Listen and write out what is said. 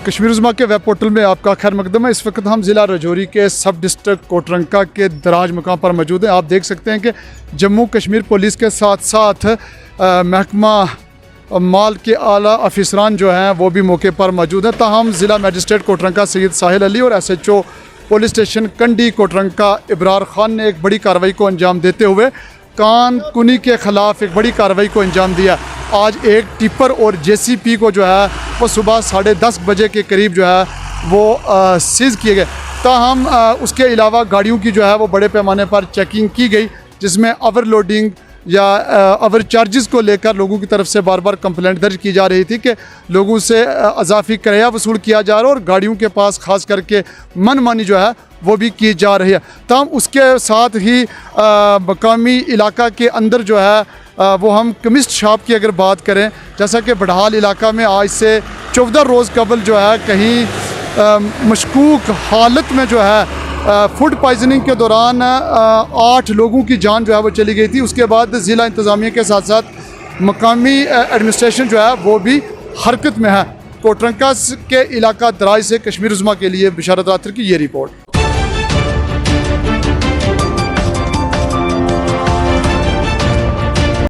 कश्मीर उज़्मा के web portal में आपका खैर मकदम है। इस वक्त हम ज़िला राजौरी के सब डिस्ट्रिक्ट कोटरंका के दराज मुकाम पर मौजूद हैं। आप देख सकते हैं कि जम्मू कश्मीर पुलिस के साथ साथ महकमा माल के आला अफसरान जो हैं वो भी मौके पर मौजूद हैं। ताहम ज़िला मजिस्ट्रेट कोटरंका सैयद साहिल अली और SHO पुलिस स्टेशन कंडी कोटरंका इब्रार खान ने एक बड़ी कार्रवाई को अंजाम देते हुए कान कुनी के ख़िलाफ़ एक बड़ी कार्रवाई को अंजाम दिया। आज एक टिप्पर और JCP को जो है वो सुबह 10:30 बजे के करीब जो है वो सीज़ किए गए। ताहम उसके अलावा गाड़ियों की जो है वो बड़े पैमाने पर चेकिंग की गई, जिसमें ओवरलोडिंग या ओवर चार्जेस को लेकर लोगों की तरफ से बार बार कंप्लेंट दर्ज की जा रही थी कि लोगों से अज़ाफ़ी किराया वसूल किया जा रहा है और गाड़ियों के पास ख़ास करके मनमानी जो है वो भी की जा रही है। तमाम उसके साथ ही मकामी इलाका के अंदर जो है वो हम कमिस्ट शॉप की अगर बात करें, जैसा कि बड़हाल इलाका में आज से 14 रोज़ कबल जो है कहीं मशकूक हालत में जो है फूड पॉइजनिंग के दौरान 8 लोगों की जान जो है वो चली गई थी। उसके बाद ज़िला इंतज़ामिया के साथ साथ मकामी एडमिनिस्ट्रेशन जो है वो भी हरकत में है। कोटरंका के इलाका दराज से कश्मीर उज़्मा के लिए बिशारत रातर की ये रिपोर्ट।